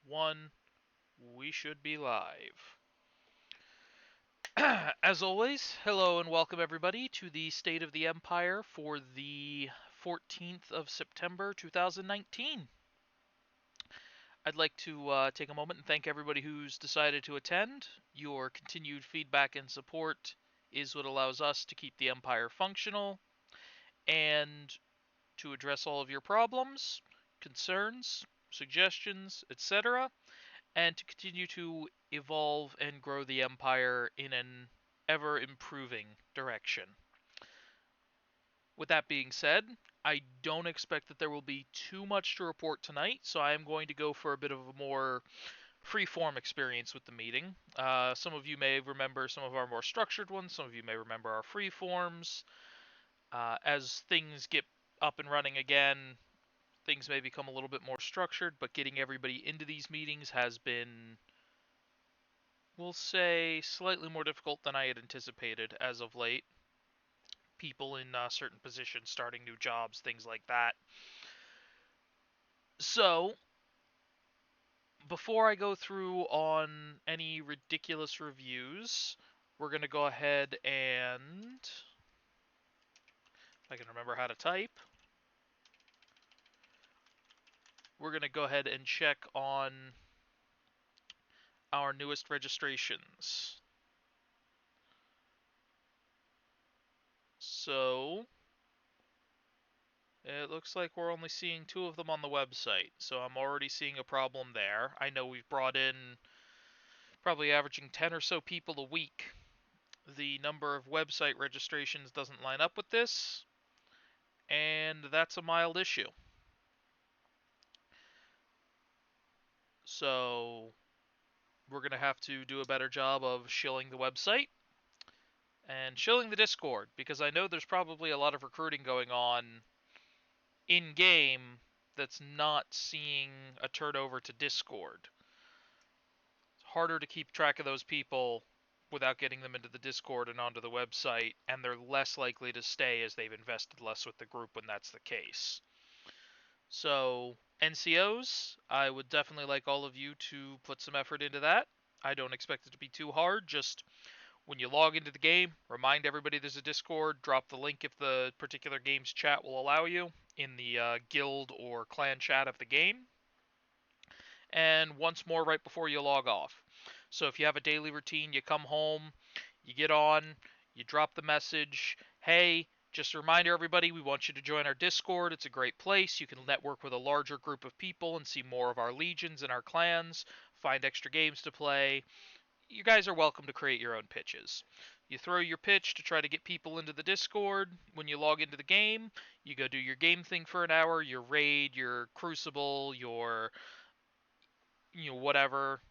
One, we should be live. As always, hello and welcome everybody to the State of the Empire for the 14th of September 2019. I'd like to take a moment and thank everybody who's decided to attend. Your continued feedback and support is what allows us to keep the Empire functional and to address all of your problems, concerns, suggestions, etc., and to continue to evolve and grow the Empire in an ever improving direction. With that being said, I don't expect that there will be too much to report tonight, so I am going to go for a bit of a more free-form experience with the meeting. Some of you may remember some of our more structured ones, some of you may remember our free forms. As things get up and running again, things may become a little bit more structured, but getting everybody into these meetings has been, we'll say, slightly more difficult than I had anticipated as of late. People in certain positions starting new jobs, things like that. So, before I go through on any ridiculous reviews, we're going to go ahead and, if I can remember how to type, we're going to go ahead and check on our newest registrations. So, it looks like we're only seeing 2 of them on the website, so I'm already seeing a problem there. I know we've brought in probably averaging 10 or so people a week. The number of website registrations doesn't line up with this, and that's a mild issue. So, we're going to have to do a better job of shilling the website and shilling the Discord, because I know there's probably a lot of recruiting going on in-game that's not seeing a turnover to Discord. It's harder to keep track of those people without getting them into the Discord and onto the website, and they're less likely to stay as they've invested less with the group when that's the case. So, NCOs, I would definitely like all of you to put some effort into that. I don't expect it to be too hard, just when you log into the game, remind everybody there's a Discord, drop the link if the particular game's chat will allow you in the guild or clan chat of the game, and once more right before you log off. So if you have a daily routine, you come home, you get on, you drop the message, hey, just a reminder everybody, we want you to join our Discord. It's a great place. You can network with a larger group of people and see more of our legions and our clans, find extra games to play. You guys are welcome to create your own pitches. You throw your pitch to try to get people into the Discord. When you log into the game, you go do your game thing for an hour, your raid, your crucible, your whatever,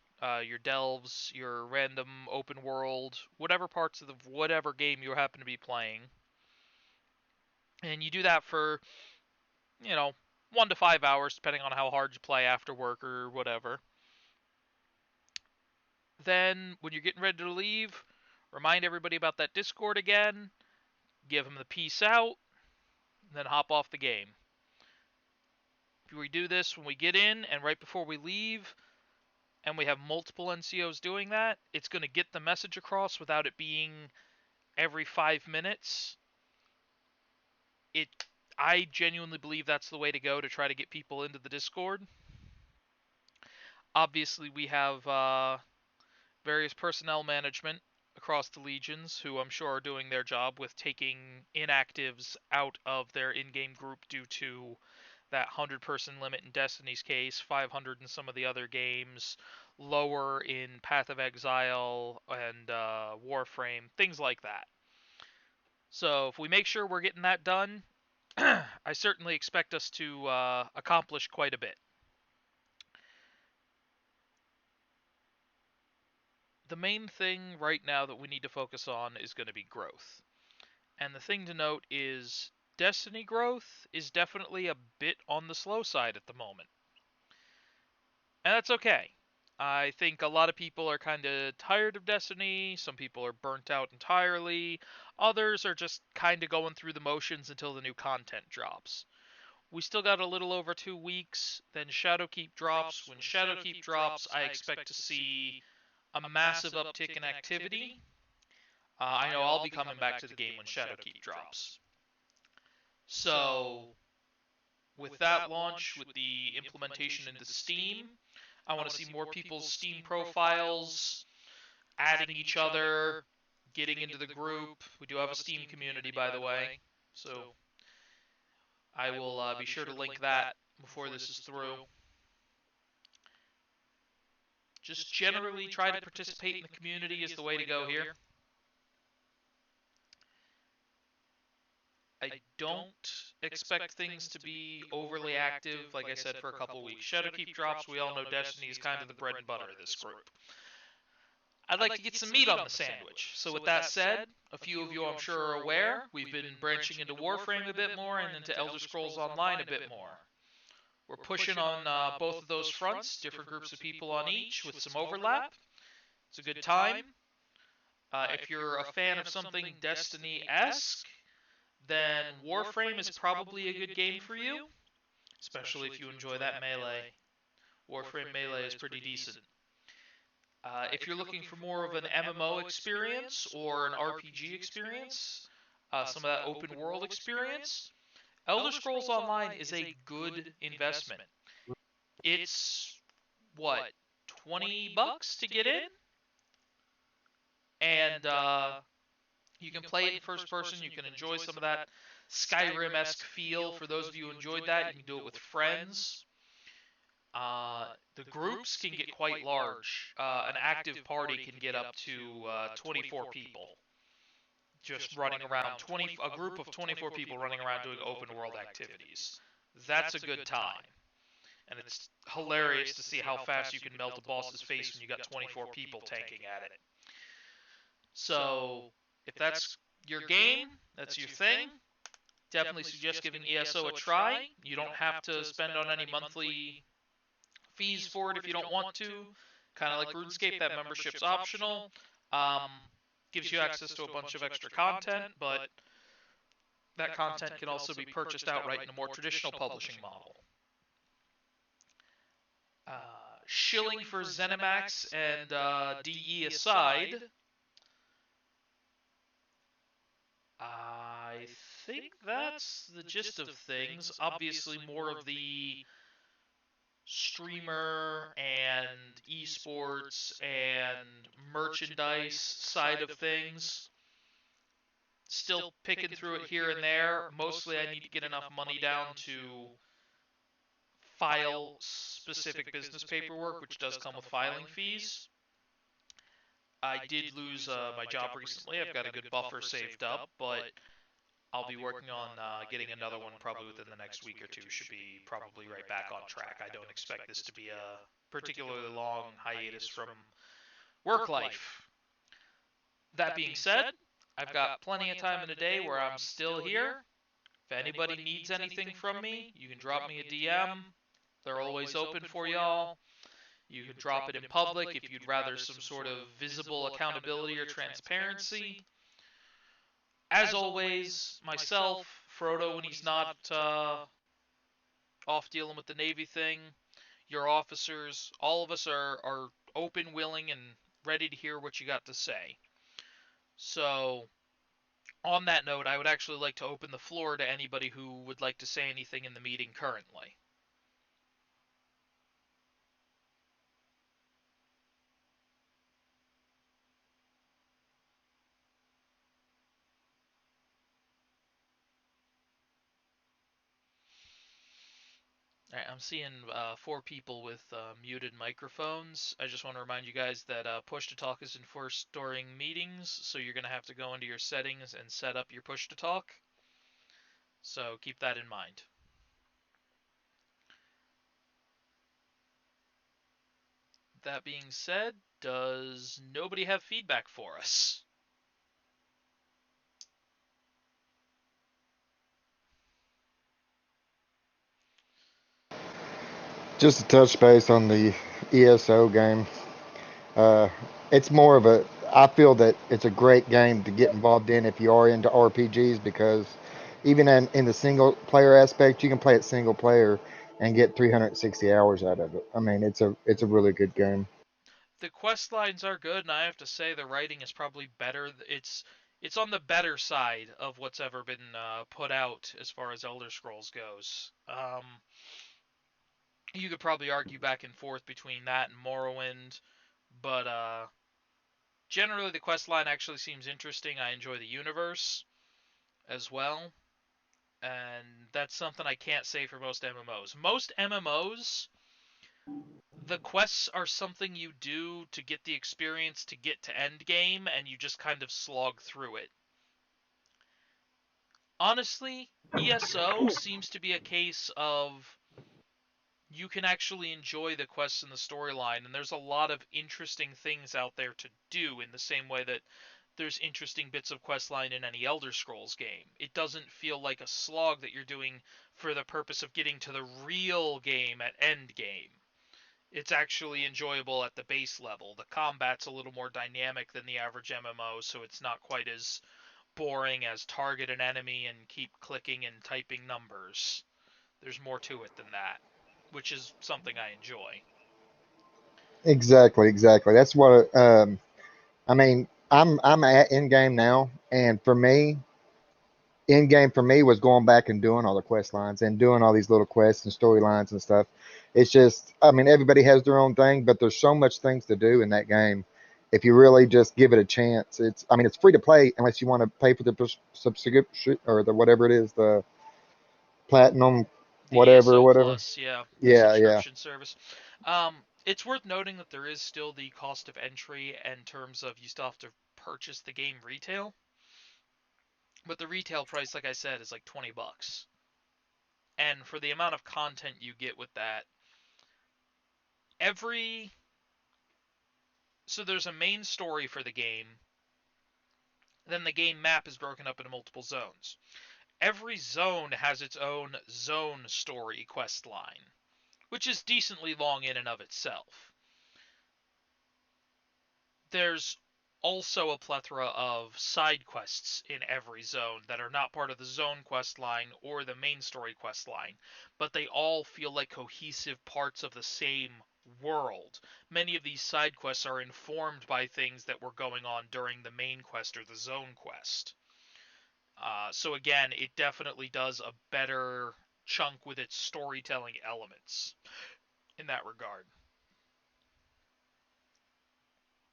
your delves, your random open world, whatever parts of the whatever game you happen to be playing. And you do that for, you know, 1 to 5 hours, depending on how hard you play after work or whatever. Then, when you're getting ready to leave, remind everybody about that Discord again, give them the peace out, and then hop off the game. If we do this when we get in and right before we leave, and we have multiple NCOs doing that, it's going to get the message across without it being every 5 minutes. I genuinely believe that's the way to go to try to get people into the Discord. Obviously, we have various personnel management across the legions who I'm sure are doing their job with taking inactives out of their in-game group due to that 100-person limit in Destiny's case, 500 in some of the other games, lower in Path of Exile and Warframe, things like that. So if we make sure we're getting that done, I certainly expect us to accomplish quite a bit. The main thing right now that we need to focus on is going to be growth. And the thing to note is Destiny growth is definitely a bit on the slow side at the moment. And that's okay. I think a lot of people are kind of tired of Destiny, some people are burnt out entirely, others are just kind of going through the motions until the new content drops. We still got a little over 2 weeks. Then Shadowkeep drops. When Shadowkeep drops, I expect to see a massive uptick in activity. I know I'll be coming back to the game when Shadowkeep drops. So, with that launch, with the implementation into Steam, I want to see more people's Steam profiles, adding each other, getting into the group. We do have a Steam community, by the way, so I will be sure to link that before this is through. Just generally try to participate in the community is the way to go here. I don't expect things to be overly active, like I said, for a couple weeks. Shadowkeep drops, we all know Destiny is kind of the bread and butter of this group. I'd like to get some meat on the sandwich. So with that said, a few of you I'm sure are aware, we've been branching into Warframe a bit more and into Elder Scrolls Online a bit more. We're pushing on both of those fronts, different groups of people on each with some overlap. It's a good time. If you're a fan of something Destiny-esque, then Warframe is probably a good game for you, especially if you enjoy that melee. Warframe melee is pretty decent. If you're looking for more of an MMO experience or an RPG experience, some of that open world experience, Elder Scrolls Online is a good investment. It's, what, $20 to get in? And you can play it in first person. You can enjoy some of that Skyrim-esque feel. For those of you who enjoyed that, you can do it with friends. The groups can get quite large. An active party can get up to 24 people. Just running around, a group of 24 people running around doing open world activities. That's a good time. And it's hilarious to see how fast you can melt a boss's face when you got 24 people tanking at it. So, if that's your game, that's your thing, definitely suggest giving ESO a try. You don't have to spend on any monthly fees for it if you don't want to. Kind of like RuneScape, that membership's optional. Gives you access to a bunch of extra content, but that content can also be purchased outright in a more traditional publishing model. Shilling for ZeniMax and DE aside, I think that's the gist of things. Obviously, more of the streamer and esports and merchandise side of things. Still picking through it here and there. Mostly I need to get enough money down to file specific business paperwork, which does come with filing fees. I did lose my job recently. I've got a good buffer saved up, but I'll be working on getting another one probably within the next week or two. Should be probably right back on track. I don't expect this to be a particularly long hiatus from work life. That being said, I've got plenty of time in the day where I'm still here. If anybody needs anything from me, you can drop me a DM. They're always open for y'all. You can drop it in public if you'd rather some sort of visible accountability or transparency. As always, myself, Frodo when he's not off dealing with the Navy thing, your officers, all of us are open, willing, and ready to hear what you got to say. So, on that note, I would actually like to open the floor to anybody who would like to say anything in the meeting currently. All right, I'm seeing 4 people with muted microphones. I just want to remind you guys that push to talk is enforced during meetings, so you're going to have to go into your settings and set up your push to talk. So keep that in mind. That being said, does nobody have feedback for us? Just to touch base on the ESO game, uh, it's more of a. I feel that it's a great game to get involved in if you are into RPGs because even in the single player aspect, you can play it single player and get 360 hours out of it. I mean, it's a really good game. The quest lines are good, and I have to say the writing is probably better. It's on the better side of what's ever been put out as far as Elder Scrolls goes. You could probably argue back and forth between that and Morrowind, but generally the quest line actually seems interesting. I enjoy the universe as well, and that's something I can't say for most MMOs. Most MMOs, the quests are something you do to get the experience to get to end game, and you just kind of slog through it. Honestly, ESO seems to be a case of you can actually enjoy the quests and the storyline, and there's a lot of interesting things out there to do in the same way that there's interesting bits of questline in any Elder Scrolls game. It doesn't feel like a slog that you're doing for the purpose of getting to the real game at end game. It's actually enjoyable at the base level. The combat's a little more dynamic than the average MMO, so it's not quite as boring as target an enemy and keep clicking and typing numbers. There's more to it than that, which is something I enjoy. Exactly, exactly. That's what I mean. I'm at in game now, and for me, in game for me was going back and doing all the quest lines and doing all these little quests and storylines and stuff. It's just, I mean, everybody has their own thing, but there's so much things to do in that game. If you really just give it a chance, I mean, it's free to play unless you want to pay for the subscription or the whatever it is, the platinum, The whatever, ESO whatever. Plus, yeah, the Yeah, yeah, subscription service. It's worth noting that there is still the cost of entry in terms of you still have to purchase the game retail, but the retail price, like I said, is like $20. And for the amount of content you get with that, every so there's a main story for the game, then the game map is broken up into multiple zones. Every zone has its own zone story quest line, which is decently long in and of itself. There's also a plethora of side quests in every zone that are not part of the zone quest line or the main story quest line, but they all feel like cohesive parts of the same world. Many of these side quests are informed by things that were going on during the main quest or the zone quest. So again, it definitely does a better chunk with its storytelling elements in that regard.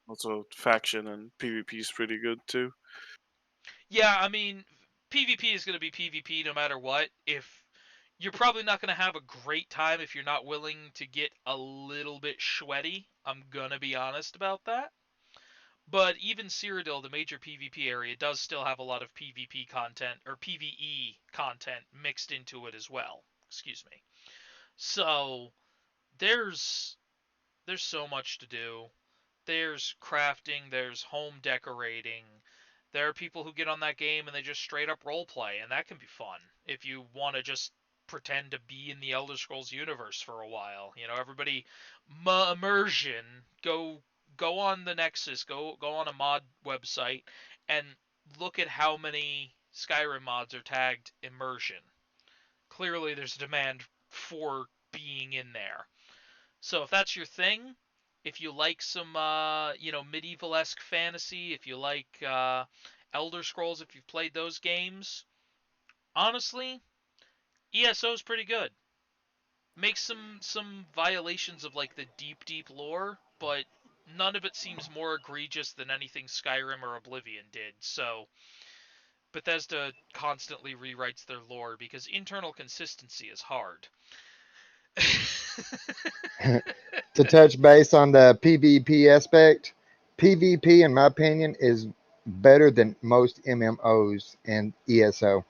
Also, faction and PvP is pretty good too. Yeah, I mean, PvP is going to be PvP no matter what. If you're probably not going to have a great time if you're not willing to get a little bit sweaty. I'm going to be honest about that. But even Cyrodiil, the major PvP area, does still have a lot of PvP content or PvE content mixed into it as well. Excuse me. So there's there's so much to do. There's crafting, there's home decorating. There are people who get on that game and they just straight up role play, and that can be fun if you want to just pretend to be in the Elder Scrolls universe for a while. You know, everybody immersion. Go on the Nexus, go on a mod website and look at how many Skyrim mods are tagged immersion. Clearly there's a demand for being in there. So if that's your thing, if you like some medieval-esque fantasy, if you like Elder Scrolls, if you've played those games, honestly, ESO is pretty good. Makes some violations of like the deep lore, but none of it seems more egregious than anything Skyrim or Oblivion did. So Bethesda constantly rewrites their lore because internal consistency is hard. to touch base on the PvP aspect, PvP, in my opinion, is better than most MMOs and ESO.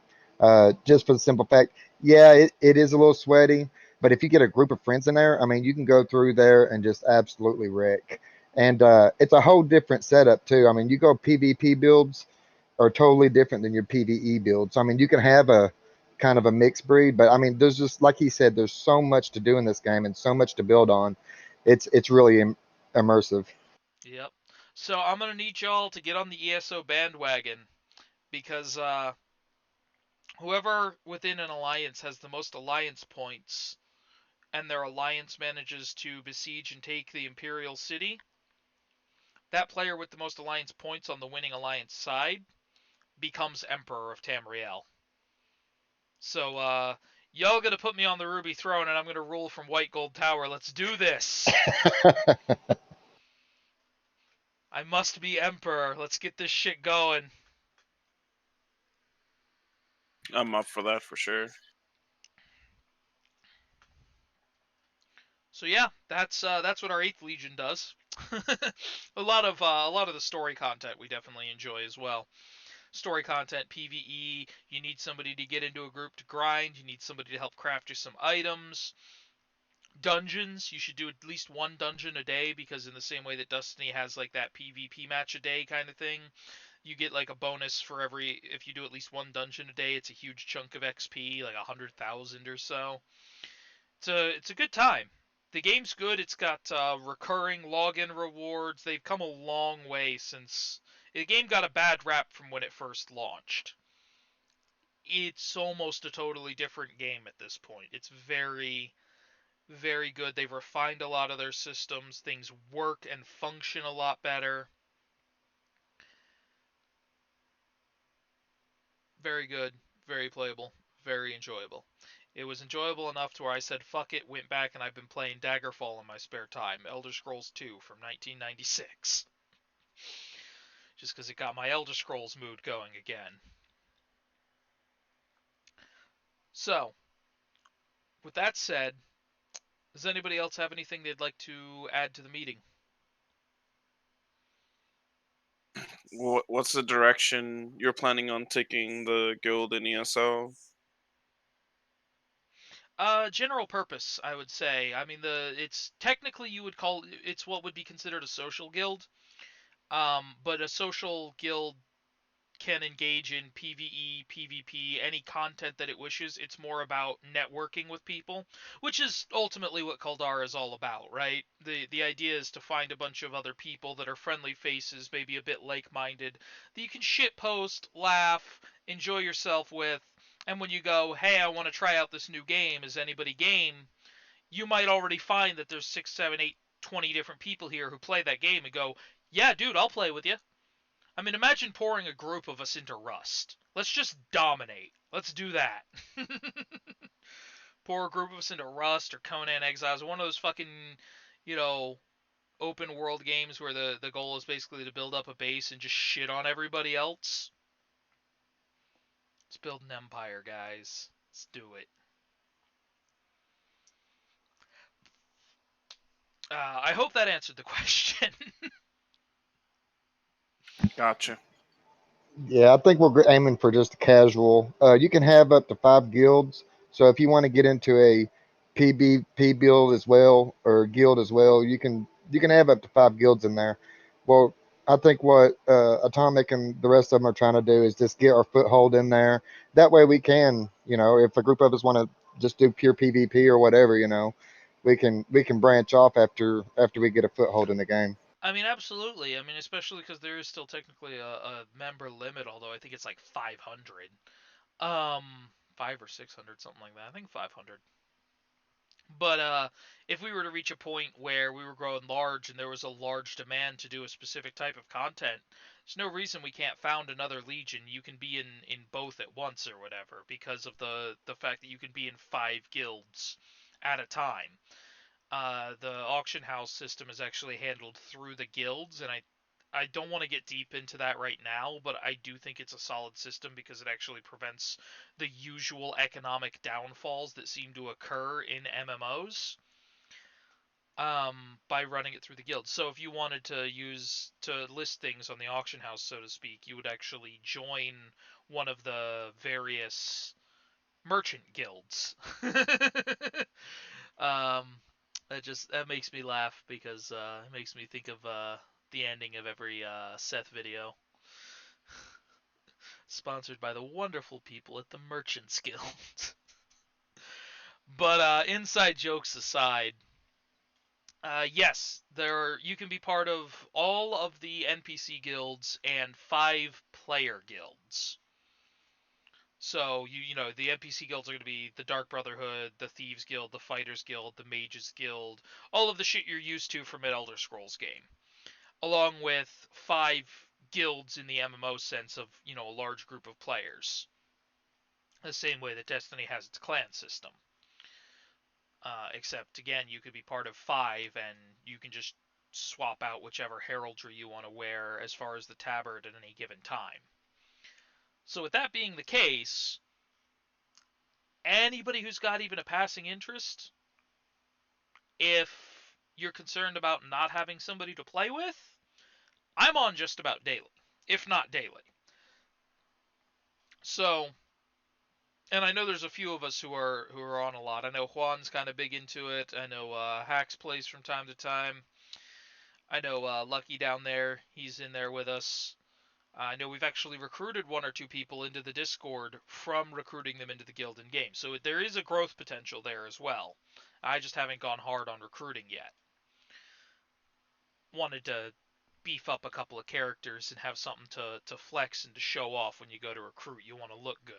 Just for the simple fact, yeah, it is a little sweaty, but if you get a group of friends in there, I mean, you can go through there and just absolutely wreck. And it's a whole different setup, too. I mean, you go PvP builds are totally different than your PvE builds. I mean, you can have a kind of a mixed breed, but I mean, there's just like he said, there's so much to do in this game and so much to build on. It's really immersive. Yep. So I'm gonna need y'all to get on the ESO bandwagon because Whoever within an alliance has the most alliance points and their alliance manages to besiege and take the Imperial City, that player with the most alliance points on the winning alliance side becomes Emperor of Tamriel. So, y'all gonna put me on the Ruby Throne and I'm gonna rule from White Gold Tower. Let's do this! I must be Emperor. Let's get this shit going. I'm up for that for sure. So yeah, that's what our 8th Legion does. A lot of the story content we definitely enjoy as well. Story content, PvE, you need somebody to get into a group to grind, you need somebody to help craft you some items. Dungeons, you should do at least one dungeon a day, because in the same way that Destiny has like that PvP match a day kind of thing, you get like a bonus for every, if you do at least one dungeon a day, it's a huge chunk of XP, like 100,000 or so. It's a good time. The game's good. It's got recurring login rewards. They've come a long way since the game got a bad rap from when it first launched. It's almost a totally different game at this point. It's very, very good. They've refined a lot of their systems. Things work and function a lot better. Very good, very playable, very enjoyable. It was enjoyable enough to where I said fuck it, went back, and I've been playing Daggerfall in my spare time, Elder Scrolls 2 from 1996. Just because it got my Elder Scrolls mood going again. So, with that said, does anybody else have anything they'd like to add to the meeting? What's the direction you're planning on taking the guild in ESO? General purpose, I would say. I mean, it's technically you would call it's what would be considered a social guild. But a social guild can engage in PvE, PvP, any content that it wishes. It's more about networking with people, which is ultimately what Kaldara is all about, right? The idea is to find a bunch of other people that are friendly faces, maybe a bit like-minded, that you can shitpost, laugh, enjoy yourself with, and when you go, hey, I want to try out this new game, is anybody game? You might already find that there's 6, 7, 8, 20 different people here who play that game and go, yeah, dude, I'll play with you. I mean, imagine pouring a group of us into Rust. Let's just dominate. Let's do that. Pour a group of us into Rust or Conan Exiles, one of those fucking, you know, open world games where the goal is basically to build up a base and just shit on everybody else. Let's build an empire, guys. Let's do it. I hope that answered the question. Gotcha. Yeah, I think we're aiming for just a casual. You can have up to 5 guilds. So if you want to get into a PvP build as well or guild as well, you can have up to 5 guilds in there. Well, I think what Atomic and the rest of them are trying to do is just get our foothold in there. That way we can, if a group of us want to just do pure PvP or whatever, we can branch off after we get a foothold in the game. I mean, absolutely. I mean, especially because there is still technically a member limit, although I think it's like 500. 5 or 600, something like that. I think 500. But if we were to reach a point where we were growing large and there was a large demand to do a specific type of content, there's no reason we can't found another legion. You can be in both at once or whatever, because of the fact that you can be in 5 guilds at a time. The auction house system is actually handled through the guilds, and I don't want to get deep into that right now, but I do think it's a solid system because it actually prevents the usual economic downfalls that seem to occur in MMOs, by running it through the guilds. So if you wanted to list things on the auction house, so to speak, you would actually join one of the various merchant guilds. um, that makes me laugh because it makes me think of the ending of every Seth video, sponsored by the wonderful people at the Merchants Guild. But inside jokes aside, yes, you can be part of all of the NPC guilds and 5 player guilds. So the NPC guilds are going to be the Dark Brotherhood, the Thieves Guild, the Fighters Guild, the Mages Guild, all of the shit you're used to from an Elder Scrolls game, along with 5 guilds in the MMO sense of a large group of players. The same way that Destiny has its clan system. Except, again, you could be part of 5, and you can just swap out whichever heraldry you want to wear as far as the tabard at any given time. So with that being the case, anybody who's got even a passing interest, if you're concerned about not having somebody to play with, I'm on just about daily, if not daily. So, and I know there's a few of us who are on a lot. I know Juan's kind of big into it. I know Hax plays from time to time. I know Lucky down there, he's in there with us. I know we've actually recruited 1 or 2 people into the Discord from recruiting them into the guild in game. So there is a growth potential there as well. I just haven't gone hard on recruiting yet. Wanted to beef up a couple of characters and have something to flex and to show off when you go to recruit. You want to look good.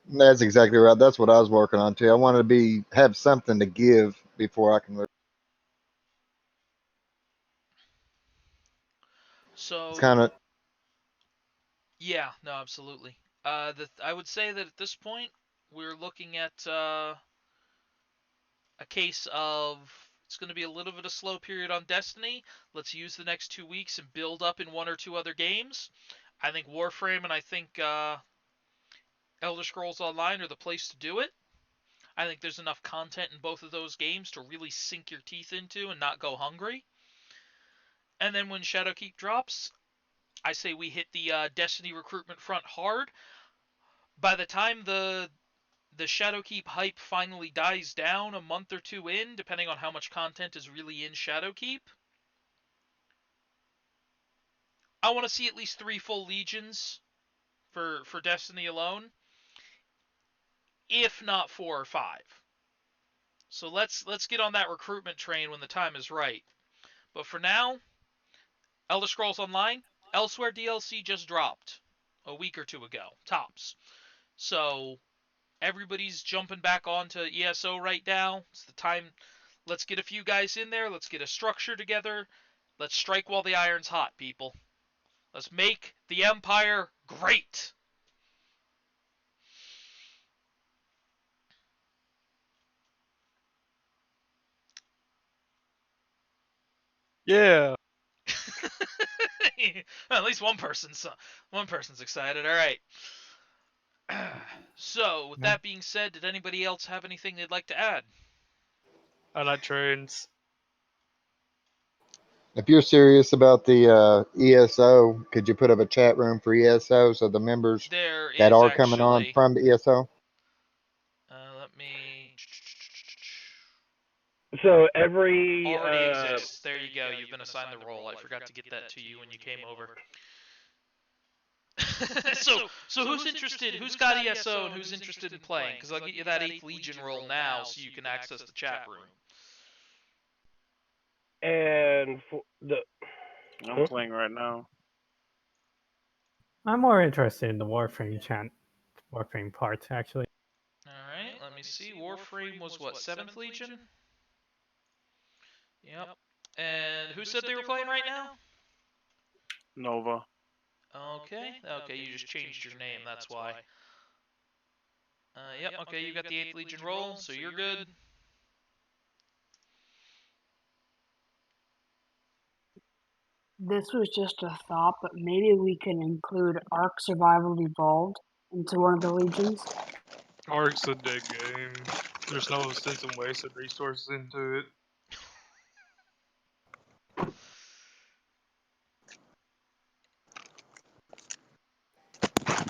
That's exactly right. That's what I was working on too. I wanted to have something to give before I can. It's So, kind of yeah, no, absolutely. I would say that at this point, we're looking at a case of it's going to be a little bit of slow period on Destiny. Let's use the next 2 weeks and build up in 1 or 2 other games. I think Warframe and I think Elder Scrolls Online are the place to do it. I think there's enough content in both of those games to really sink your teeth into and not go hungry. And then when Shadowkeep drops, I say we hit the Destiny recruitment front hard. By the time the Shadowkeep hype finally dies down a month or 2 in, depending on how much content is really in Shadowkeep, I want to see at least 3 full legions for Destiny alone, if not 4 or 5. So let's get on that recruitment train when the time is right. But for now, Elder Scrolls Online, Elsewhere DLC just dropped a week or 2 ago, tops. So everybody's jumping back onto ESO right now. It's the time. Let's get a few guys in there. Let's get a structure together. Let's strike while the iron's hot, people. Let's make the Empire great. Yeah. Well, at least one person's excited. All right. So, with Yeah. that being said, did anybody else have anything they'd like to add? I like trains. if you're serious about the ESO, could you put up a chat room for ESO so the members There that is are coming on actually. from the ESO? Let me. So every Already exists. There you go. You've been assigned the role. I forgot to get that to you when you came over. so who's interested? Who's got ESO and who's interested in playing? Because I'll get you that 8th Legion role now, so you can access the chat room. and for the I'm playing right now. I'm more interested in the Warframe part, actually. All right. Let me see. Warframe was what, 7th Legion? Yep. And who said they were playing right now? Nova. Okay. Okay. You just changed your name. That's why. Yep. Okay. You got the 8th Legion role, so you're good. This was just a thought, but maybe we can include Ark Survival Evolved into one of the legions. Ark's a dead game. There's no sense in wasting resources into it.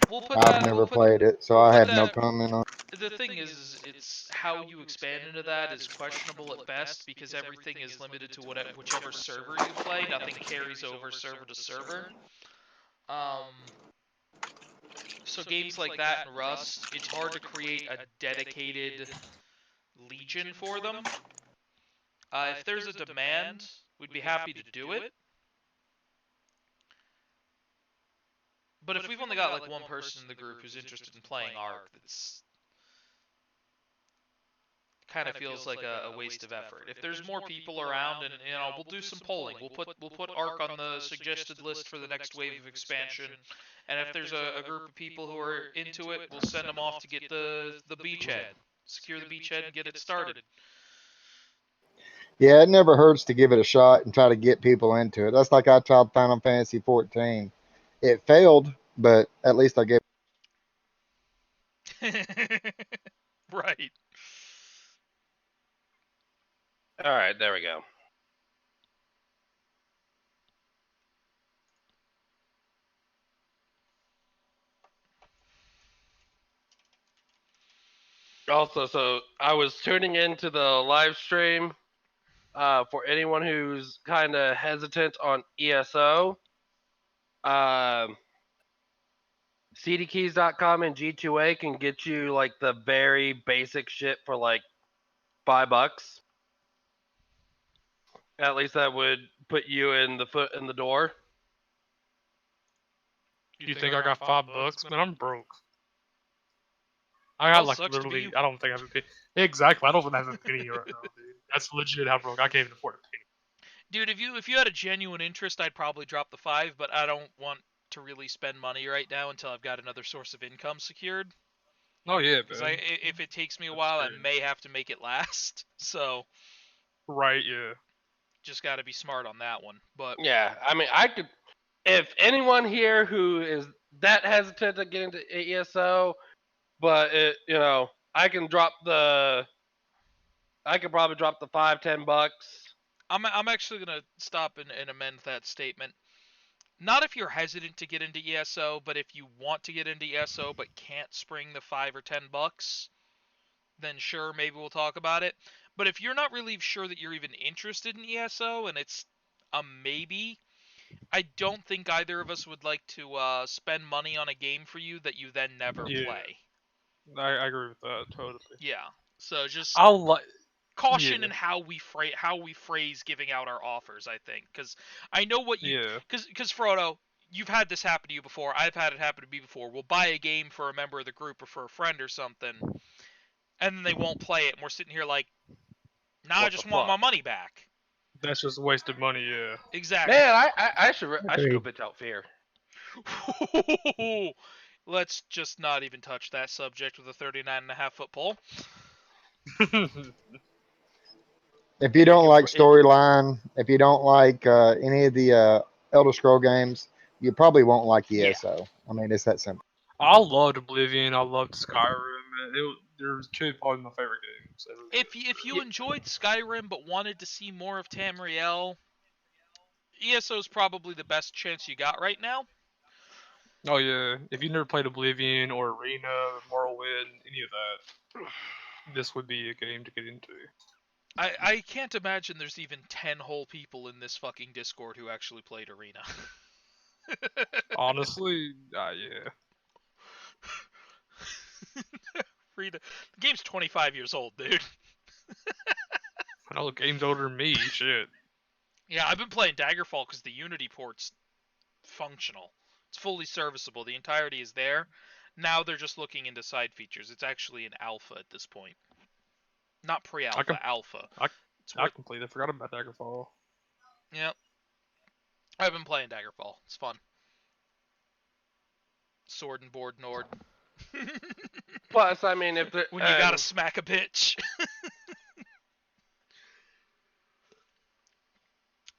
We'll put I've that. never played it, so We'll I put have no that. comment on. The thing is it's how you expand into that is questionable at best because everything is limited to whichever server you play. Nothing carries over server to server. So games like that and Rust, it's hard to create a dedicated legion for them. If there's a demand, we'd be happy to do it. But if we've only got like one person in the group who's interested in playing Ark, that's kind of feels like a waste of effort. If there's more people around, and we'll do some polling. We'll put Ark on the suggested list for the next wave of expansion. And if there's a group of people who are into it, we'll send them off to get the beachhead, secure the beachhead, and get it started. Yeah, it never hurts to give it a shot and try to get people into it. That's like I tried Final Fantasy 14. It failed, but at least I gave. Right. All right, there we go. Also, so I was tuning into the live stream. For anyone who's kind of hesitant on ESO, cdkeys.com and G2A can get you like the very basic shit for like $5. At least that would put you in the foot in the door. You think I got $5? Man, I'm broke. I got like literally. I don't think I have a penny. Exactly. I don't have a penny right now, dude. That's legit how broke. I can't even afford a penny. Dude, if you had a genuine interest, I'd probably drop the 5, but I don't want to really spend money right now until I've got another source of income secured. Oh yeah, Because man. if it takes me a while, I may have to make it last. So right, yeah. Just got to be smart on that one. But yeah, I mean, I could. If anyone here who is that hesitant to get into ESO, but I can drop the. I could probably drop the $5-10. I'm actually gonna stop and amend that statement. Not if you're hesitant to get into ESO, but if you want to get into ESO but can't spring the $5 or $10, then sure, maybe we'll talk about it. But if you're not really sure that you're even interested in ESO and it's a maybe, I don't think either of us would like to spend money on a game for you that you then never play. I agree with that totally. Yeah. So just caution in how we phrase giving out our offers, I think, because I know what you because Frodo, you've had this happen to you before. I've had it happen to me before. We'll buy a game for a member of the group or for a friend or something, and then they won't play it, and we're sitting here like, I just want my money back. That's just wasted money, yeah. Exactly. Man, I should go bitch out Fear. Let's just not even touch that subject with a 39.5-foot pole. If you don't like storyline, if you don't like any of the Elder Scroll games, you probably won't like ESO. Yeah. I mean, it's that simple. I loved Oblivion. I loved Skyrim. They're two probably my favorite games. If you enjoyed Skyrim but wanted to see more of Tamriel, ESO is probably the best chance you got right now. Oh yeah, if you've never played Oblivion or Arena, Morrowind, any of that, this would be a game to get into. I can't imagine there's even 10 whole people in this fucking Discord who actually played Arena. Honestly, yeah. Arena. The game's 25 years old, dude. I know the game's older than me, shit. Yeah, I've been playing Daggerfall because the Unity port's functional. It's fully serviceable. The entirety is there. Now they're just looking into side features. It's actually an alpha at this point. Not pre-alpha, alpha. I completely forgot about Daggerfall. Yep. I've been playing Daggerfall. It's fun. Sword and board Nord. Plus, I mean, if when you gotta smack a bitch.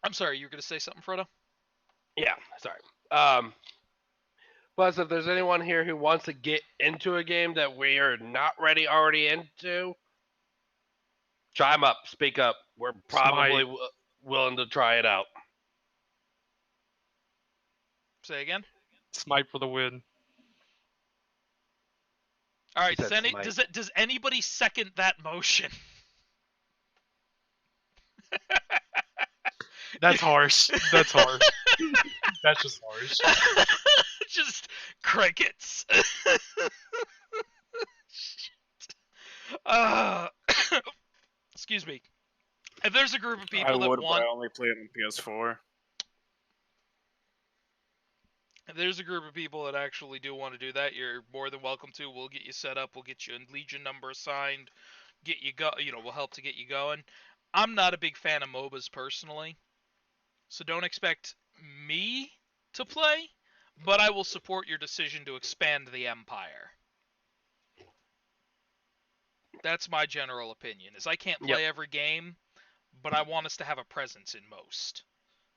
I'm sorry, you were gonna say something, Frodo? Yeah, sorry. Plus, if there's anyone here who wants to get into a game that we are not already into, chime up, speak up. We're probably willing to try it out. Say again? Smite for the win. All right, does anybody second that motion? That's harsh. That's harsh. That's just harsh. Just crickets. Excuse me. If there's a group of people that want, I only play it on PS4. If there's a group of people that actually do want to do that, you're more than welcome to. We'll get you set up. We'll get you a Legion number assigned. Get you go. We'll help to get you going. I'm not a big fan of MOBAs personally, so don't expect me to play, but I will support your decision to expand the Empire. That's my general opinion. Is I can't play every game, but I want us to have a presence in most.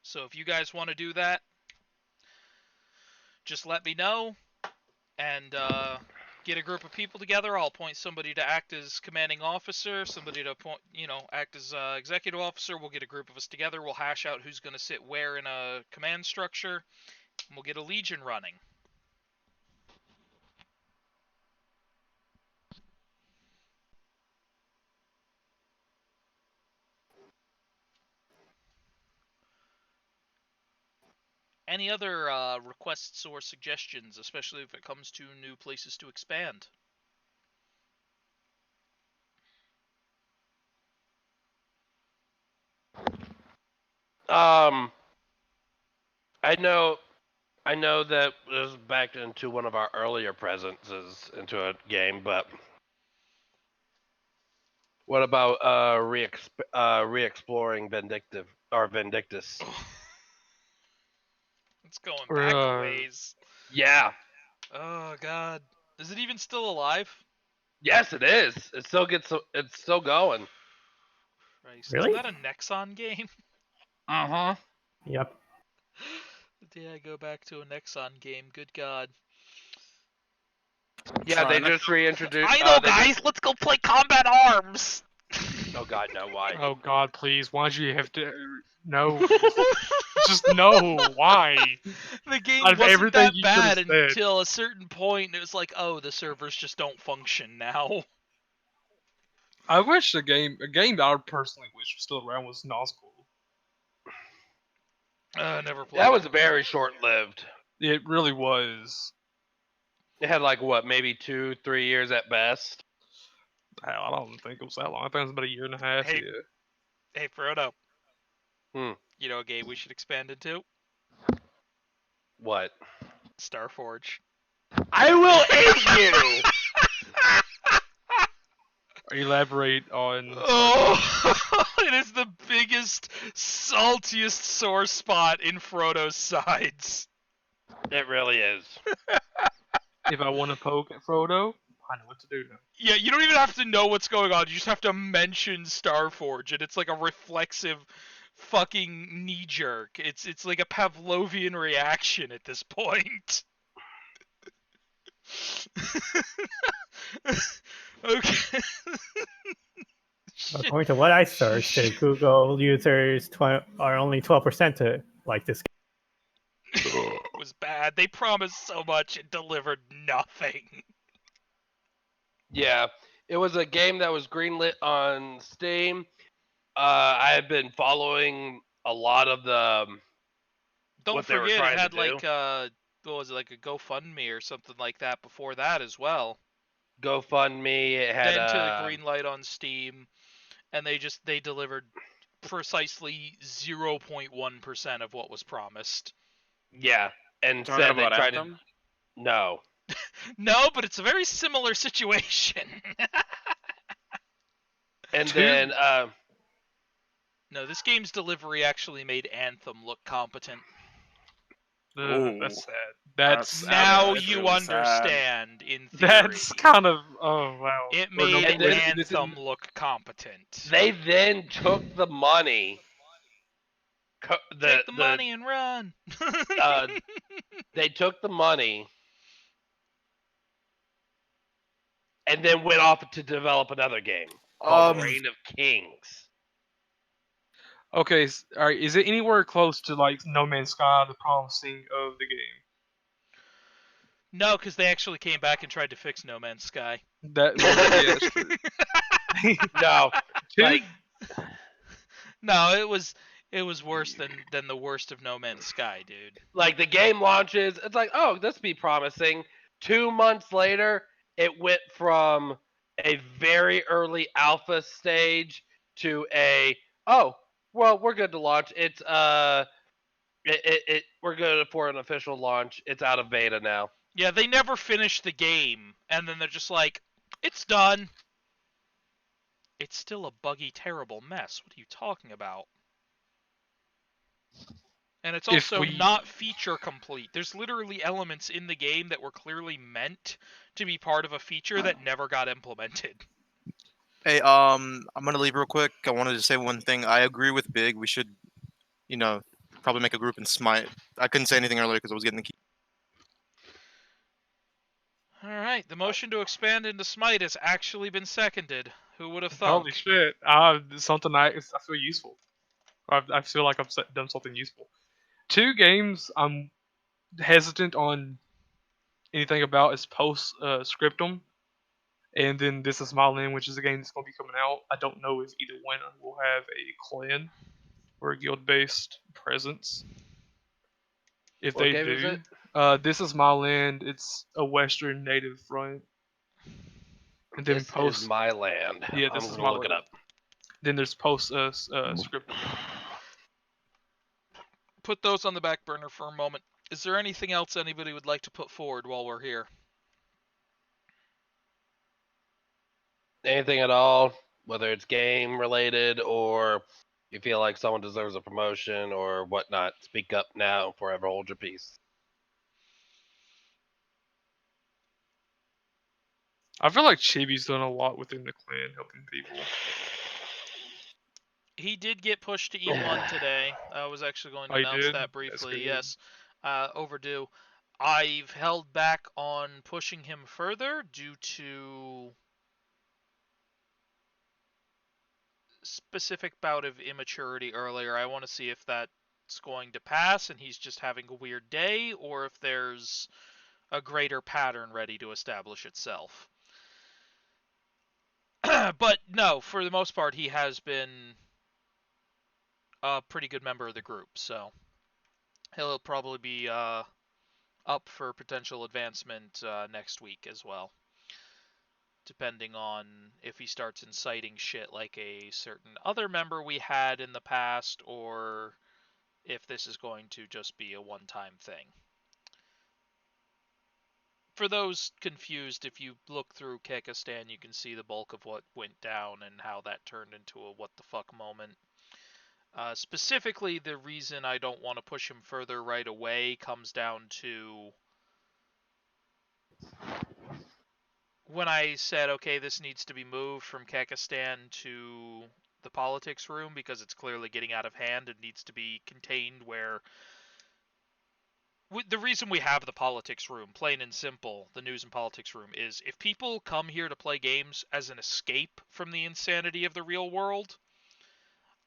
So if you guys want to do that, just let me know and get a group of people together. I'll appoint somebody to act as commanding officer, somebody to act as executive officer. We'll get a group of us together. We'll hash out who's going to sit where in a command structure, and we'll get a Legion running. Any other requests or suggestions, especially if it comes to new places to expand? I know that this is back into one of our earlier presences into a game, but what about re-exploring Vindictus? It's going Or, back a ways. Yeah. Oh God, is it even still alive? Yes, it is. It's still going. Christ, Really? isn't that a Nexon game? Uh-huh. Yep. The day I go back to a Nexon game, good God. Yeah, they Trying to- just reintroduced. I know, guys. Let's go play Combat Arms. Oh God, no! Why? oh God, please, why'd you have to? No, just no. Why? The game Out of wasn't everything that you could have bad said. until a certain point, and it was like, oh, the servers just don't function now. I wish a game that I personally wish was still around was Nazgul. Never played That it. was very short-lived. It really was. It had like what, maybe 2-3 years at best. Hell, I don't think it was that long. I think it was about a year and a half. Hey. Yeah. Hey, Frodo. Hmm. You know a game we should expand into? What? Starforge. I will aid you. Elaborate on. Oh, it is the biggest, saltiest sore spot in Frodo's sides. It really is. If I want to poke at Frodo, I know what to do now. Yeah, you don't even have to know what's going on. You just have to mention Starforge, and it's like a reflexive fucking knee jerk. It's like a Pavlovian reaction at this point. Okay. Shit. According to what I searched, Google users are only 12% to like this game. It was bad. They promised so much and delivered nothing. Yeah, it was a game that was greenlit on Steam. I had been following a lot of the Don't what they were forget, it trying to had do. like what was it, like a GoFundMe or something like that before that as well. GoFundMe. It had Then to the green light on Steam, and they delivered precisely 0.1% of what was promised. yeah, and Talking said they about tried to. Anthem? No. No, but it's a very similar situation. And Two- then No, this game's delivery actually made Anthem look competent. Ooh. That's sad. That's Now that's you really sad. understand, in theory. That's kind of wow. It Or no, made wait, Anthem look competent. they then took the money. Take the money and run. They took the money and then went off to develop another game called Reign of Kings. Okay, all right. Is it anywhere close to like No Man's Sky, the promising of the game? No, because they actually came back and tried to fix No Man's Sky. That yeah, that's true. No, like No, it was worse than the worst of No Man's Sky, dude. like the game launches, it's like, oh, this be promising. 2 months later, it went from a very early alpha stage to a, oh, well, we're good to launch. It's We're good for an official launch. It's out of beta now. Yeah, they never finish the game, and then they're just like, it's done. It's still a buggy, terrible mess. What are you talking about? And it's If also we, not feature complete. There's literally elements in the game that were clearly meant to be part of a feature that never got implemented. Hey, I'm gonna leave real quick. I wanted to say one thing. I agree with Big. We should, probably make a group and Smite. I couldn't say anything earlier because I was getting the key. Alright, the motion to expand into Smite has actually been seconded. Who would have holy thunk? shit, something I feel useful. I feel like I've done something useful. 2 games I'm hesitant on anything about is Post Scriptum, and then This Is My Land, which is a game that's going to be coming out. I don't know if either one will have a clan or a guild-based presence. If What they game is do, it? This Is My Land. It's a Western native front, and then This is Post. my land. Yeah, I'm This Is gonna My look it Land. up. Then there's Post Scriptum. Put those on the back burner for a moment. Is there anything else anybody would like to put forward while we're here? Anything at all, whether it's game related or you feel like someone deserves a promotion or whatnot, speak up now. Forever hold your peace. I feel like Chibi's done a lot within the clan, helping people. He did get pushed to E1 today. I was actually going to Oh, you announce did? that That's briefly. good. Yes, overdue. I've held back on pushing him further due to specific bout of immaturity earlier. I want to see if that's going to pass and he's just having a weird day, or if there's a greater pattern ready to establish itself. But no, for the most part, he has been a pretty good member of the group, so he'll probably be up for potential advancement next week as well, depending on if he starts inciting shit like a certain other member we had in the past, or if this is going to just be a one-time thing. For those confused, if you look through Kekistan, you can see the bulk of what went down and how that turned into a what the fuck moment. Specifically, the reason I don't want to push him further right away comes down to when I said, okay, this needs to be moved from Kekistan to the politics room because it's clearly getting out of hand and needs to be contained where the reason we have the politics room, plain and simple, the news and politics room, is if people come here to play games as an escape from the insanity of the real world,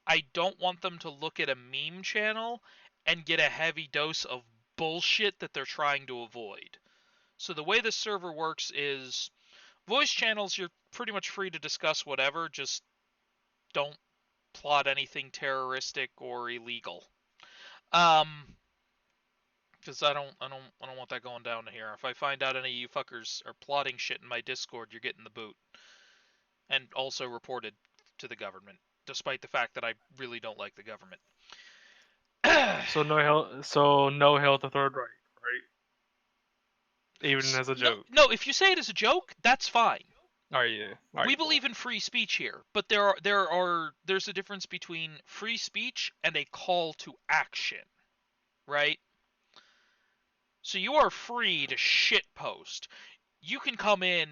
I don't want them to look at a meme channel and get a heavy dose of bullshit that they're trying to avoid. So the way this server works is voice channels, you're pretty much free to discuss whatever, just don't plot anything terroristic or illegal. Because I don't want that going down to here. If I find out any of you fuckers are plotting shit in my Discord, you're getting the boot, and also reported to the government, despite the fact that I really don't like the government. So no health a third right? Even as a joke. No, if you say it as a joke, that's fine. Oh yeah. All right, We cool. believe in free speech here, but there's a difference between free speech and a call to action, right? So you are free to shitpost. You can come in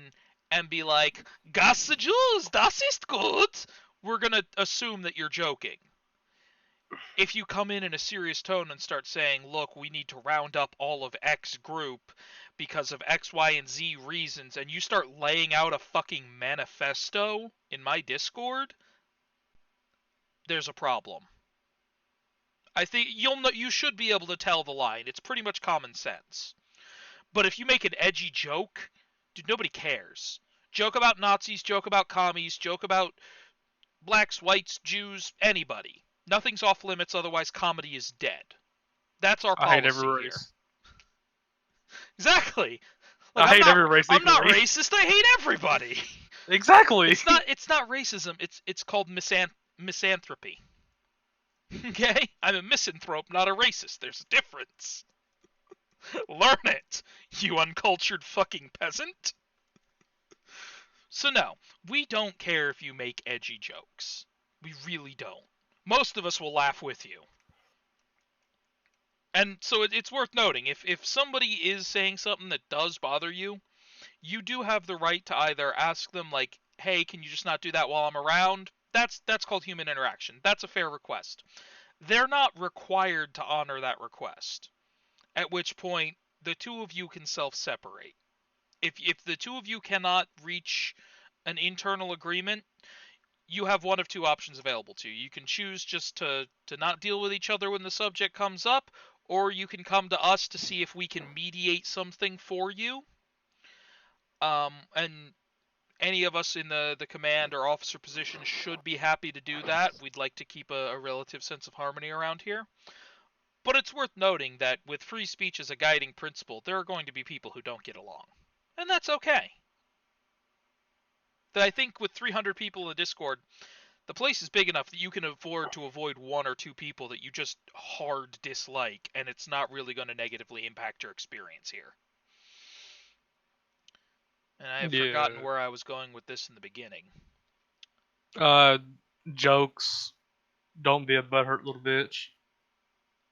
and be like, "Gasse Jews, das ist gut." We're gonna assume that you're joking. If you come in a serious tone and start saying, "Look, we need to round up all of X group because of X, Y, and Z reasons," and you start laying out a fucking manifesto in my Discord, there's a problem. I think you should be able to tell the line. It's pretty much common sense. But if you make an edgy joke, dude, nobody cares. Joke about Nazis, joke about commies, joke about blacks, whites, Jews, anybody. Nothing's off limits, otherwise comedy is dead. That's our I hate every policy here. race. Exactly. I hate every race I'm not equally. racist. I hate everybody. Exactly. It's not racism. It's called misanthropy. Okay? I'm a misanthrope, not a racist. There's a difference. Learn it, you uncultured fucking peasant. So no, we don't care if you make edgy jokes. We really don't. Most of us will laugh with you. And so it's worth noting, if somebody is saying something that does bother you, you do have the right to either ask them, like, hey, can you just not do that while I'm around? That's called human interaction. That's a fair request. They're not required to honor that request, at which point the two of you can self-separate. If the two of you cannot reach an internal agreement, you have one of two options available to you. You can choose just to not deal with each other when the subject comes up, or you can come to us to see if we can mediate something for you. And any of us in the command or officer position should be happy to do that. We'd like to keep a relative sense of harmony around here. But it's worth noting that with free speech as a guiding principle, there are going to be people who don't get along. And that's okay. That I think with 300 people in the Discord, the place is big enough that you can afford to avoid one or two people that you just hard dislike, and it's not really going to negatively impact your experience here. And I have forgotten where I was going with this in the beginning. Jokes. Don't be a butthurt little bitch.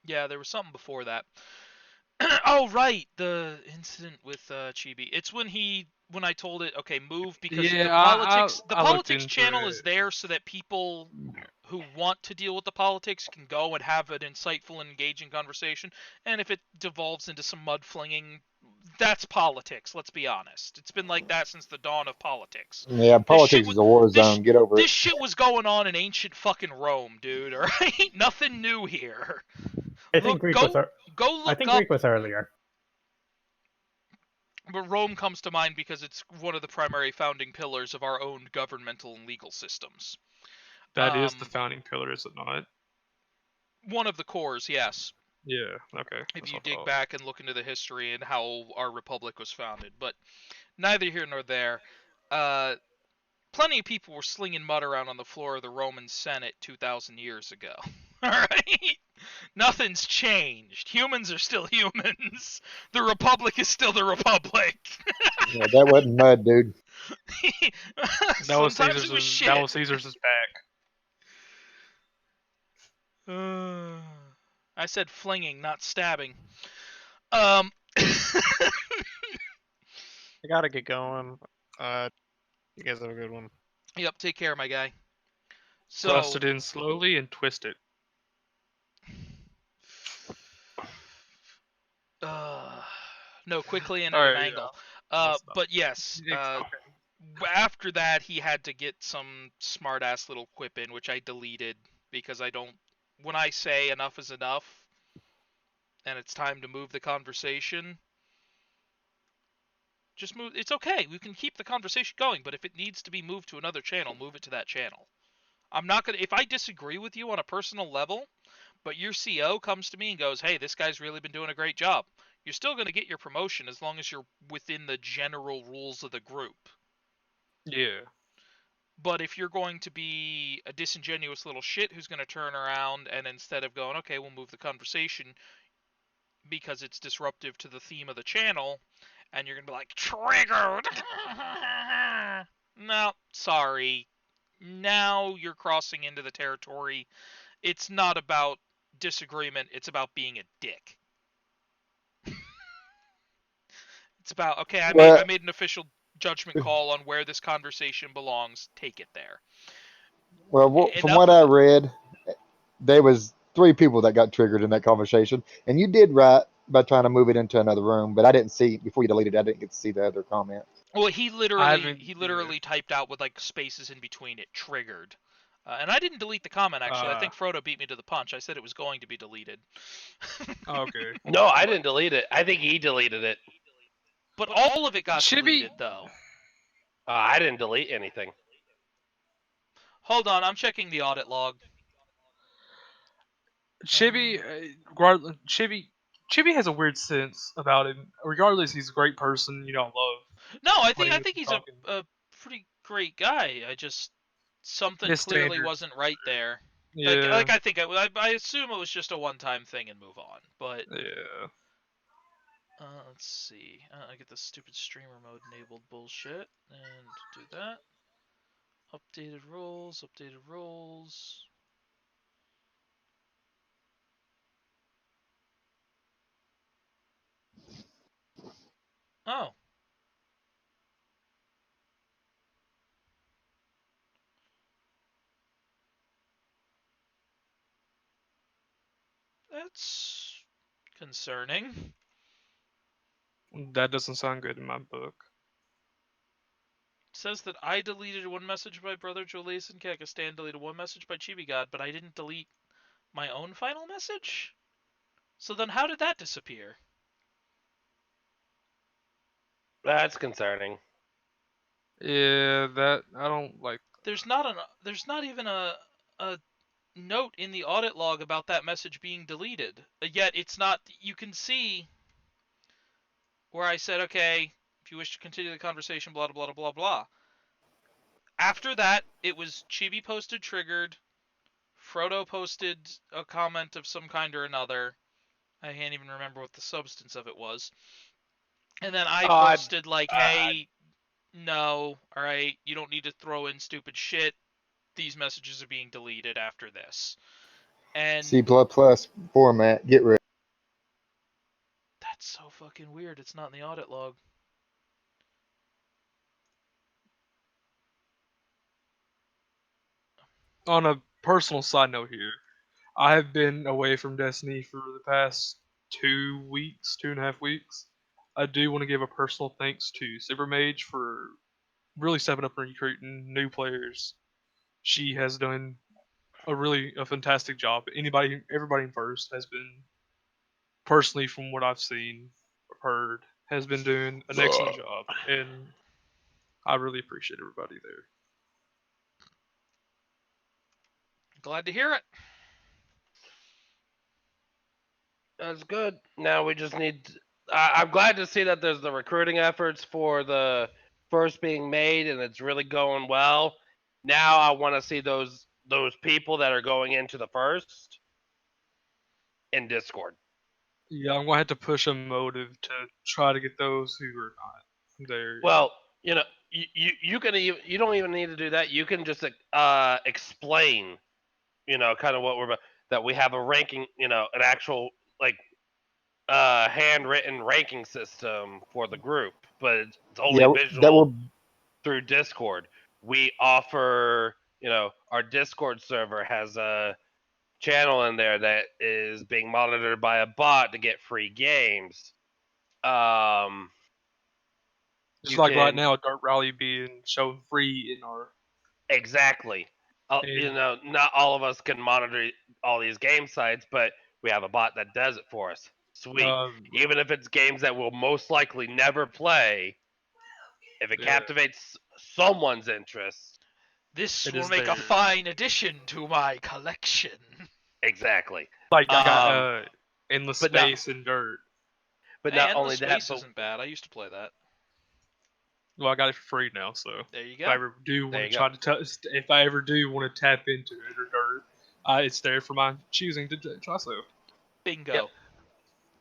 Yeah, there was something before that. Oh, right, the incident with Chibi. It's when I told it, okay, move, because Yeah, the politics I looked politics into channel it. is there so that people who want to deal with the politics can go and have an insightful and engaging conversation. And if it devolves into some mud flinging, that's politics. Let's be honest. It's been like that since the dawn of politics. Yeah, This shit politics was is a war this zone. Get over it. this shit was going on in ancient fucking Rome, dude. All right, nothing new here. I think Greek was. Go I look think up. Greek was earlier. But Rome comes to mind because it's one of the primary founding pillars of our own governmental and legal systems. That is the founding pillar, is it not? One of the cores, yes. Yeah, okay. If you dig back and look into the history and how our republic was founded. But neither here nor there. Plenty of people were slinging mud around on the floor of the Roman Senate 2,000 years ago. Alright? Nothing's changed. Humans are still humans. The republic is still the republic. Yeah, that wasn't mud, dude. That was Sometimes it was shit. That was Caesar's back. I said flinging, not stabbing. I gotta get going. You guys have a good one. Yep, take care, my guy. So, thrust it in slowly and twist it. No, quickly and at an angle. Yeah. But yes, after that he had to get some smart-ass little quip in, which I deleted because I don't. When I say enough is enough, and it's time to move the conversation, just move. It's okay. We can keep the conversation going, but if it needs to be moved to another channel, move it to that channel. I'm not gonna. If I disagree with you on a personal level, but your CO comes to me and goes, "Hey, this guy's really been doing a great job," you're still gonna get your promotion as long as you're within the general rules of the group. Yeah. But if you're going to be a disingenuous little shit who's going to turn around and instead of going, okay, we'll move the conversation because it's disruptive to the theme of the channel, and you're going to be like, triggered! No, sorry. Now you're crossing into the territory. It's not about disagreement, it's about being a dick. It's about, okay, I made an official judgment call on where this conversation belongs. Take it there. Well, from what I read, there was 3 people that got triggered in that conversation, and you did right by trying to move it into another room. But I didn't see before you deleted it. I didn't get to see the other comment. Well, he literally typed out with like spaces in between it, triggered. And I didn't delete the comment, actually. I think Frodo beat me to the punch. I said it was going to be deleted. Okay. No, I didn't delete it. I think he deleted it. But all of it got deleted, though. I didn't delete anything. Hold on, I'm checking the audit log. Chibi has a weird sense about him. Regardless, he's a great person. You don't love. No, I think he's a pretty great guy. I just something clearly wasn't right there. Yeah. Like I think I assume it was just a one-time thing and move on. But Yeah. let's see. I get the stupid streamer mode enabled bullshit and do that. Updated roles. Updated roles. Oh. That's concerning. That doesn't sound good in my book. It says that I deleted one message by Brother Julius and Kakistan, deleted one message by Chibi God, but I didn't delete my own final message? So then how did that disappear? That's concerning. Yeah, that I don't like. There's not even a note in the audit log about that message being deleted. Yet it's not. You can see where I said, okay, if you wish to continue the conversation, blah blah blah blah blah. After that, it was Chibi posted triggered. Frodo posted a comment of some kind or another. I can't even remember what the substance of it was. And then I posted like, hey, no, alright, you don't need to throw in stupid shit. These messages are being deleted after this. And C++ format. Get rid. that's so fucking weird. It's not in the audit log. On a personal side note here, I have been away from Destiny for the past 2 weeks, 2.5 weeks. I do want to give a personal thanks to Cybermage for really stepping up and recruiting new players. She has done a fantastic job. Everybody in first has been, personally from what I've seen, heard, has been doing an excellent job, and I really appreciate everybody there. Glad to hear it. That's good. Now we just need. I'm glad to see that there's the recruiting efforts for the first being made, and it's really going well. Now I want to see those people that are going into the first in Discord. Yeah, I'm gonna have to push a motive to try to get those who are not there. Well, you know, you can even, you don't even need to do that. You can just explain, kind of what we're about, that we have a ranking, an actual like handwritten ranking system for the group, but it's only Yeah, that visual will. through Discord. We offer, our Discord server has a channel in there that is being monitored by a bot to get free games. Um, Just you like right can now, Dirt Rally being shown free in our. exactly. And Not all of us can monitor all these game sites, but we have a bot that does it for us. Sweet. um, Even if it's games that we'll most likely never play, if it yeah, captivates someone's interest, This it will is make a there. fine addition to my collection. exactly. Like I got Um, endless but not space and dirt. but Hey, not Endless only that, Space but isn't bad. I used to play that. Well, I got it for free now, so There you if go. I ever do there want you to go. try to if I ever do want to tap into it or dirt, it's there for my choosing to try. So Yep. Bingo.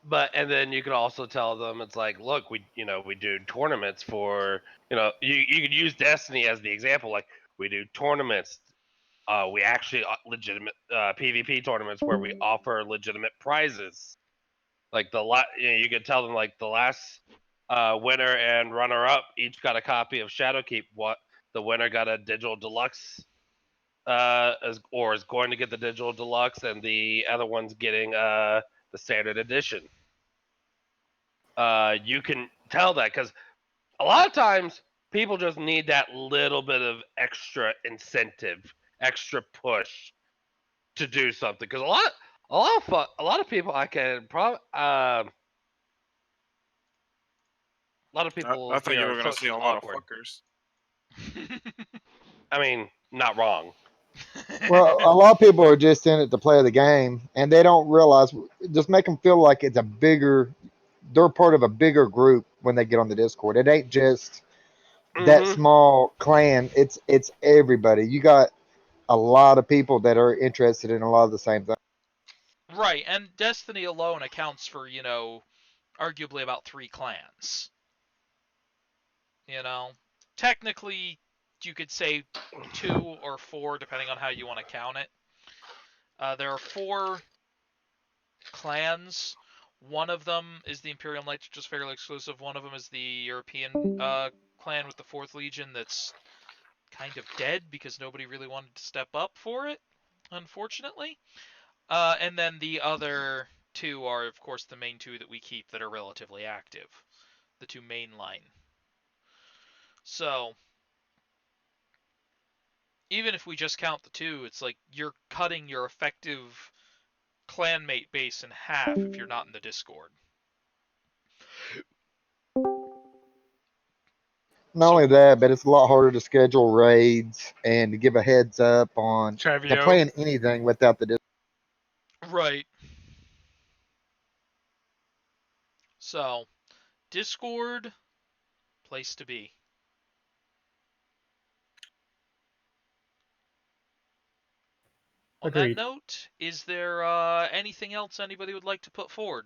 But and then you can also tell them it's like, look, we do tournaments for you could use Destiny as the example. Like we do tournaments. We actually legitimate PvP tournaments where we offer legitimate prizes. Like you could tell them like the last winner and runner up each got a copy of Shadowkeep. What the winner got a digital deluxe, is going to get the digital deluxe, and the other one's getting the standard edition. You can tell that because a lot of times people just need that little bit of extra incentive, extra push to do something. Because a lot of people I can probably a lot of I people thought you are were gonna say socially a lot of awkward. fuckers. I mean, not wrong. Well, a lot of people are just in it to play the game, and they don't realize. Just make them feel like it's a bigger. They're part of a bigger group when they get on the Discord. It ain't just that Mm-hmm. small clan. It's everybody. You got a lot of people that are interested in a lot of the same things. Right, and Destiny alone accounts for, arguably about 3 clans. Technically, you could say 2 or 4, depending on how you want to count it. There are 4 clans. One of them is the Imperial Knights, which is fairly exclusive. One of them is the European clan with the 4th Legion that's kind of dead because nobody really wanted to step up for it, unfortunately. And then the other 2 are, of course, the main 2 that we keep that are relatively active. The 2 mainline. So, even if we just count the 2, it's like you're cutting your effective clanmate base in half if you're not in the Discord. Not So, only that, but it's a lot harder to schedule raids and to give a heads up on to Travio. plan anything without the. right. So, Discord, place to be. On that Agreed. note, is there anything else anybody would like to put forward?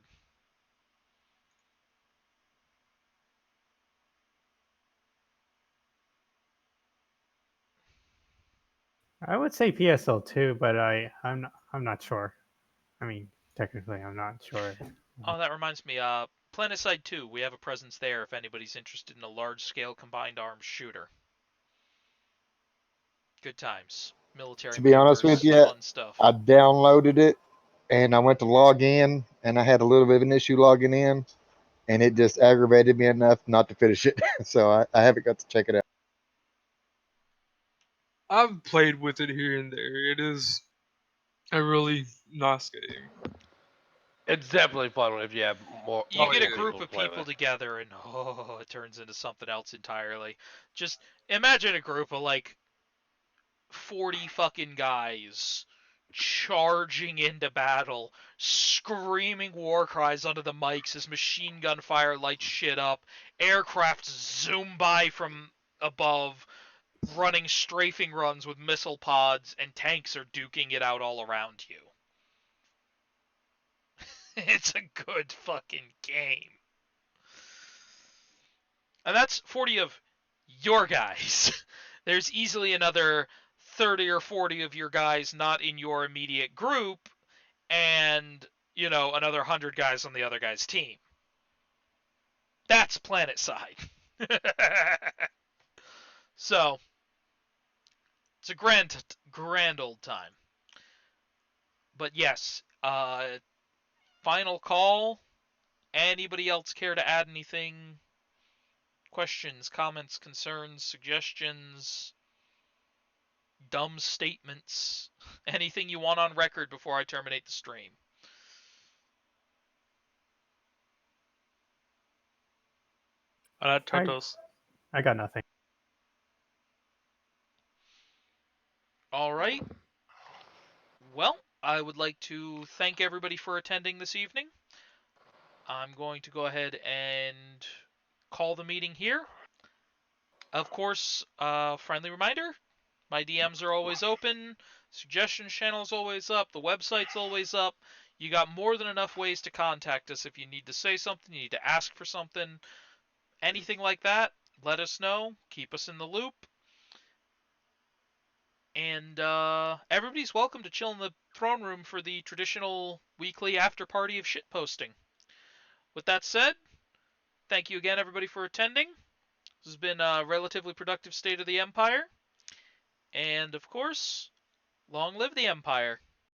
I would say PSL too, but I'm not sure. I mean, technically, I'm not sure. Oh, that reminds me. Planetside 2, we have a presence there if anybody's interested in a large-scale combined arms shooter. Good times. Military To be honest with maneuvers, you, fun stuff. I downloaded it and I went to log in and I had a little bit of an issue logging in, and it just aggravated me enough not to finish it. So I haven't got to check it out. I've played with it here and there. It is a really nice game. It's definitely fun if you have more You get a people group to of play people with. together and it turns into something else entirely. Just imagine a group of like 40 fucking guys charging into battle, screaming war cries onto the mics as machine gun fire lights shit up, aircraft zoom by from above, running strafing runs with missile pods, and tanks are duking it out all around you. It's a good fucking game. And that's 40 of your guys. There's easily another 30 or 40 of your guys not in your immediate group, and, another 100 guys on the other guy's team. That's planet side. So, it's a grand old time. But yes, final call. Anybody else care to add anything? Questions, comments, concerns, suggestions, dumb statements, anything you want on record before I terminate the stream? I Totos. I got nothing. All right. Well, I would like to thank everybody for attending this evening. I'm going to go ahead and call the meeting here. Of course, friendly reminder, my DMs are always open, suggestions channel is always up, the website's always up. You got more than enough ways to contact us if you need to say something, you need to ask for something, anything like that. Let us know, keep us in the loop. And everybody's welcome to chill in the throne room for the traditional weekly after party of shitposting. With that said, thank you again, everybody, for attending. This has been a relatively productive State of the Empire. And, of course, long live the Empire.